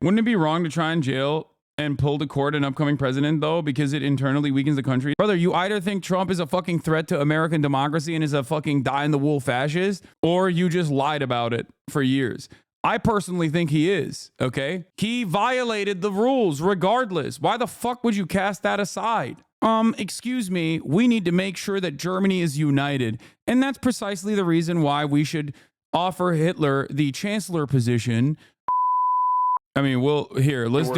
Wouldn't it be wrong to try and jail and pull to court an upcoming president, though, because it internally weakens the country? Brother, you either think Trump is a fucking threat to American democracy and is a fucking die-in-the-wool fascist, or you just lied about it for years. I personally think he is, okay? He violated the rules regardless. Why the fuck would you cast that aside? Excuse me, we need to make sure that Germany is united. And that's precisely the reason why we should offer Hitler the chancellor position. I mean, let's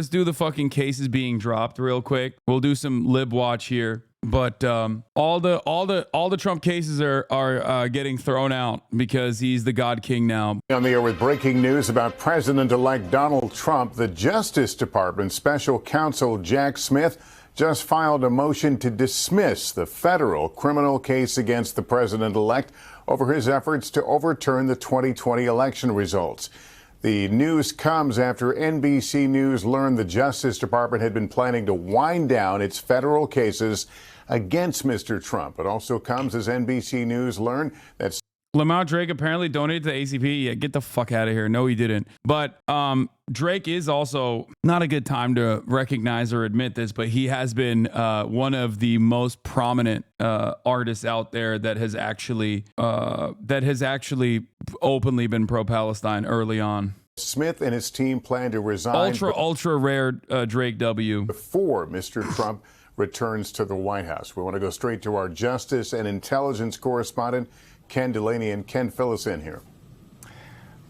do the fucking cases being dropped real quick. We'll do some lib watch here. But all the Trump cases are getting thrown out because he's the God King now. On the air with breaking news about President-elect Donald Trump, the Justice Department Special Counsel Jack Smith just filed a motion to dismiss the federal criminal case against the president-elect over his efforts to overturn the 2020 election results. The news comes after NBC News learned the Justice Department had been planning to wind down its federal cases against Mr. Trump. It also comes as NBC News learned that Lamont Drake apparently donated to the ACP. Yeah, get the fuck out of here. No, he didn't. But Drake is also not a good time to recognize or admit this, but he has been one of the most prominent artists out there that has actually openly been pro-Palestine early on. Smith and his team plan to resign ultra rare Drake W before Mr. Trump returns to the White House. We want to go straight to our justice and intelligence correspondent Ken Delaney. And Ken, fill us in here.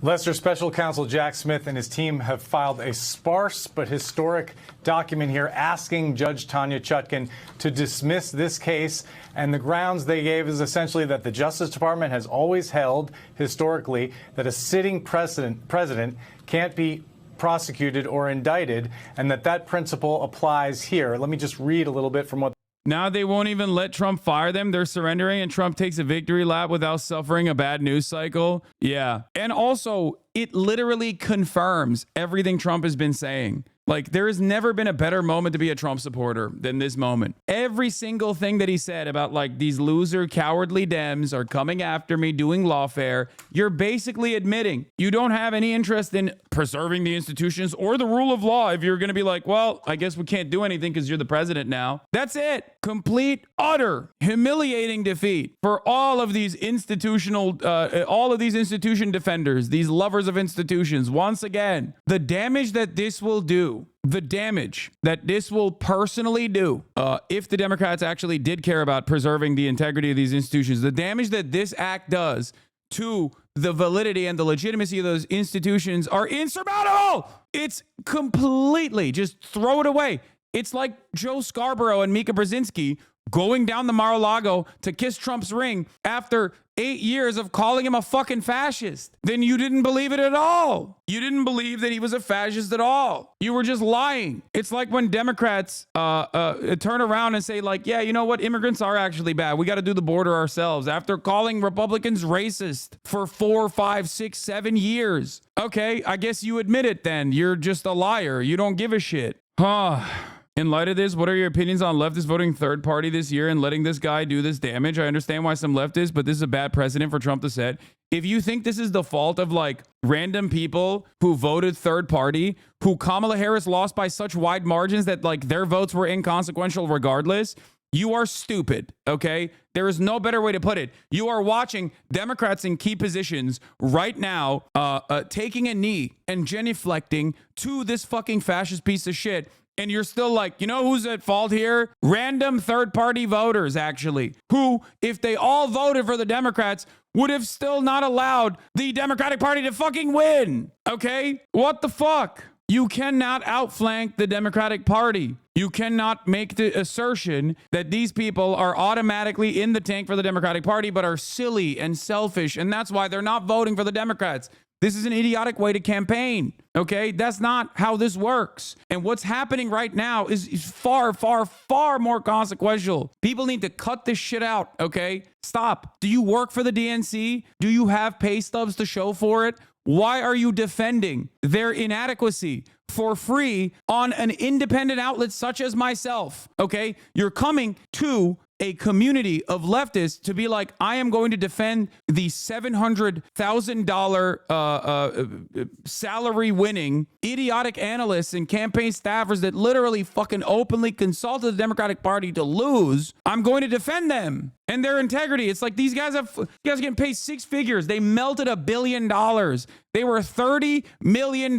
Lester, Special Counsel Jack Smith and his team have filed a sparse but historic document here asking Judge Tanya Chutkan to dismiss this case. And the grounds they gave is essentially that the Justice Department has always held historically that a sitting president can't be prosecuted or indicted, and that principle applies here. Let me just read a little bit from what. Now they won't even let Trump fire them. They're surrendering and Trump takes a victory lap without suffering a bad news cycle. Yeah. And also, it literally confirms everything Trump has been saying. Like, there has never been a better moment to be a Trump supporter than this moment. Every single thing that he said about, like, these loser, cowardly Dems are coming after me, doing lawfare, you're basically admitting you don't have any interest in preserving the institutions or the rule of law if you're going to be like, well, I guess we can't do anything because you're the president now. That's it. Complete, utter, humiliating defeat for all of these institution defenders, these lovers of institutions. Once again, the damage that this will do, the damage that this will personally do, if the Democrats actually did care about preserving the integrity of these institutions, the damage that this act does to the validity and the legitimacy of those institutions are insurmountable. It's completely, just throw it away. It's like Joe Scarborough and Mika Brzezinski going down the Mar-a-Lago to kiss Trump's ring after 8 years of calling him a fucking fascist. Then you didn't believe it at all. You didn't believe that he was a fascist at all. You were just lying. It's like when Democrats turn around and say, like, yeah, you know what? Immigrants are actually bad. We got to do the border ourselves after calling Republicans racist for 4, 5, 6, 7 years. Okay, I guess you admit it then. You're just a liar. You don't give a shit. In light of this, what are your opinions on leftists voting third party this year and letting this guy do this damage? I understand why some leftists, but this is a bad precedent for Trump to set. If you think this is the fault of like random people who voted third party, who Kamala Harris lost by such wide margins that like their votes were inconsequential regardless, you are stupid, okay? There is no better way to put it. You are watching Democrats in key positions right now taking a knee and genuflecting to this fucking fascist piece of shit. And you're still like, you know who's at fault here? Random third-party voters, actually, who, if they all voted for the Democrats, would have still not allowed the Democratic Party to fucking win. Okay? What the fuck? You cannot outflank the Democratic Party. You cannot make the assertion that these people are automatically in the tank for the Democratic Party, but are silly and selfish, and that's why they're not voting for the Democrats. This is an idiotic way to campaign, okay? That's not how this works. And what's happening right now is far, far, far more consequential. People need to cut this shit out, okay? Stop. Do you work for the DNC? Do you have pay stubs to show for it? Why are you defending their inadequacy for free on an independent outlet such as myself, okay? You're coming to a community of leftists to be like, I am going to defend the $700,000 salary winning idiotic analysts and campaign staffers that literally fucking openly consulted the Democratic Party to lose. I'm going to defend them and their integrity. It's like these guys are getting paid six figures. They melted $1 billion. They were $30 million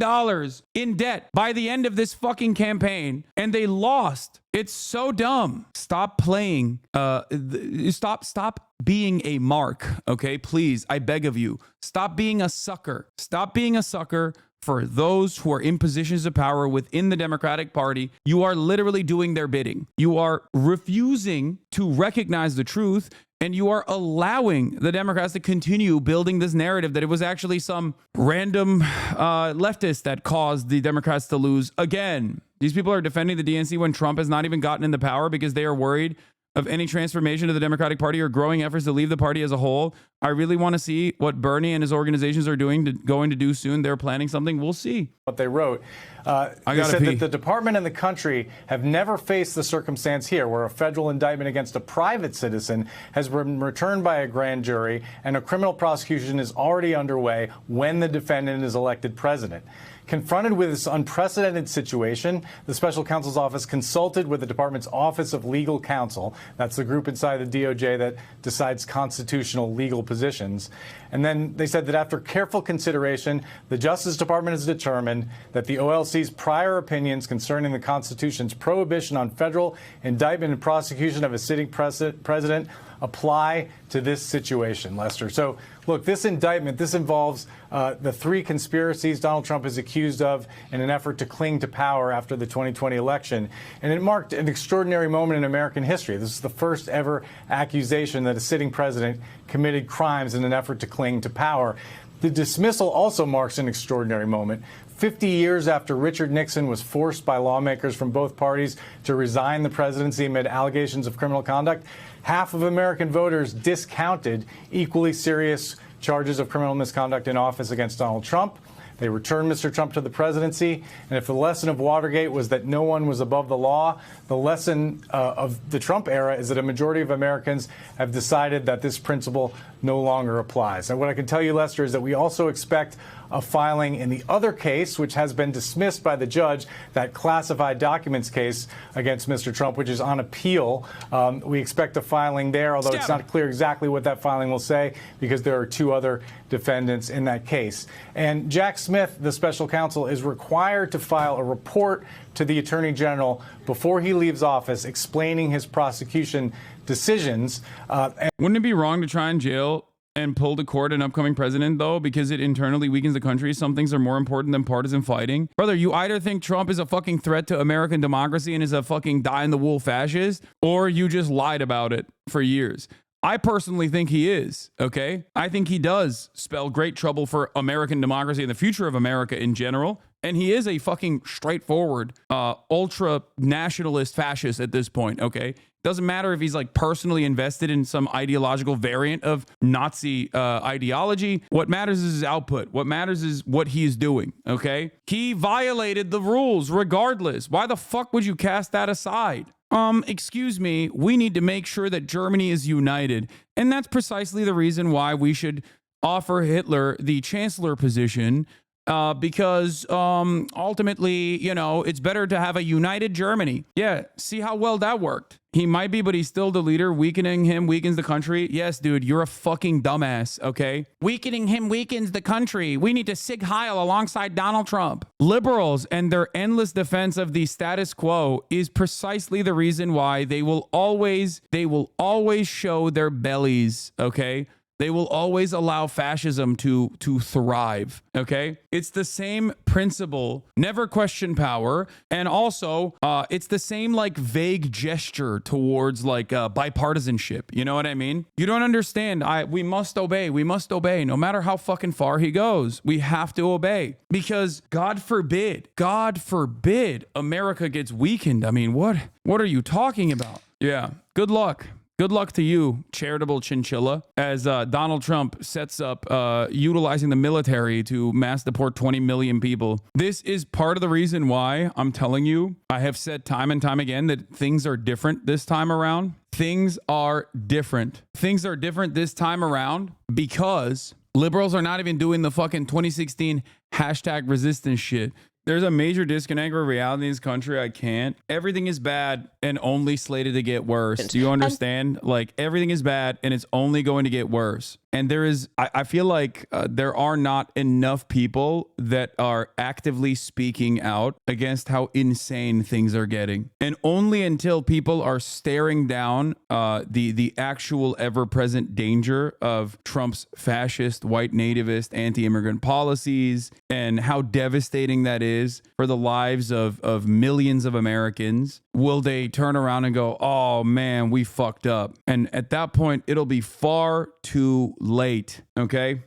in debt by the end of this fucking campaign, and they lost. It's so dumb. Stop playing. Stop being a mark. Okay, please. I beg of you. Stop being a sucker. Stop being a sucker for those who are in positions of power within the Democratic Party. You are literally doing their bidding. You are refusing to recognize the truth, and you are allowing the Democrats to continue building this narrative that it was actually some random leftist that caused the Democrats to lose again. These people are defending the DNC when Trump has not even gotten into power because they are worried of any transformation of the Democratic Party or growing efforts to leave the party as a whole. I really want to see what Bernie and his organizations are going to do soon. They're planning something. We'll see. What they wrote. They said that the department and the country have never faced the circumstance here where a federal indictment against a private citizen has been returned by a grand jury and a criminal prosecution is already underway when the defendant is elected president. Confronted with this unprecedented situation, the special counsel's office consulted with the department's Office of Legal Counsel. That's the group inside the DOJ that decides constitutional legal positions. And then they said that after careful consideration, the Justice Department has determined that the OLC's prior opinions concerning the Constitution's prohibition on federal indictment and prosecution of a sitting president apply to this situation, Lester. So, look, this indictment, this involves the three conspiracies Donald Trump is accused of in an effort to cling to power after the 2020 election. And it marked an extraordinary moment in American history. This is the first ever accusation that a sitting president committed crimes in an effort to cling to power. The dismissal also marks an extraordinary moment. 50 years after Richard Nixon was forced by lawmakers from both parties to resign the presidency amid allegations of criminal conduct, half of American voters discounted equally serious charges of criminal misconduct in office against Donald Trump. They returned Mr. Trump to the presidency. And if the lesson of Watergate was that no one was above the law, the lesson of the Trump era is that a majority of Americans have decided that this principle no longer applies. And what I can tell you, Lester, is that we also expect a filing in the other case, which has been dismissed by the judge, that classified documents case against Mr. Trump, which is on appeal. We expect a filing there, although it's not clear exactly what that filing will say because there are two other defendants in that case. And Jack Smith, the special counsel, is required to file a report to the Attorney General before he leaves office explaining his prosecution decisions. Wouldn't it be wrong to try and jail and pull to court an upcoming president, though, because it internally weakens the country? Some things are more important than partisan fighting. Brother, you either think Trump is a fucking threat to American democracy and is a fucking die-in-the-wool fascist, or you just lied about it for years. I personally think he is, okay? I think he does spell great trouble for American democracy and the future of America in general. And he is a fucking straightforward, ultra-nationalist fascist at this point, okay? Doesn't matter if he's like personally invested in some ideological variant of Nazi ideology. What matters is his output. What matters is what he's doing, okay? He violated the rules regardless. Why the fuck would you cast that aside? Excuse me, we need to make sure that Germany is united. And that's precisely the reason why we should offer Hitler the chancellor position. Because ultimately, you know, it's better to have a united Germany. Yeah, see how well that worked. He might be, but he's still the leader. Weakening him weakens the country. Yes, dude, you're a fucking dumbass, okay? Weakening him weakens the country. We need to Sig Heil alongside Donald Trump. Liberals and their endless defense of the status quo is precisely the reason why they will always show their bellies, okay? They will always allow fascism to thrive, okay? It's the same principle, never question power, and also it's the same like vague gesture towards like bipartisanship, you know what I mean? You don't understand, we must obey, no matter how fucking far he goes, we have to obey. Because God forbid, America gets weakened. I mean, what are you talking about? Yeah, good luck. Good luck to you, charitable chinchilla, as Donald Trump sets up utilizing the military to mass deport 20 million people. This is part of the reason why I'm telling you, I have said time and time again that things are different this time around. Things are different. Things are different this time around because liberals are not even doing the fucking 2016 hashtag resistance shit. There's a major disconnect with reality in this country. I can't. Everything is bad and only slated to get worse. Do you understand? Like, everything is bad and it's only going to get worse. And there is, I feel like there are not enough people that are actively speaking out against how insane things are getting. And only until people are staring down the actual ever-present danger of Trump's fascist, white nativist, anti-immigrant policies and how devastating that is for the lives of millions of Americans, will they turn around and go, oh man, we fucked up. And at that point, it'll be far too late. Okay.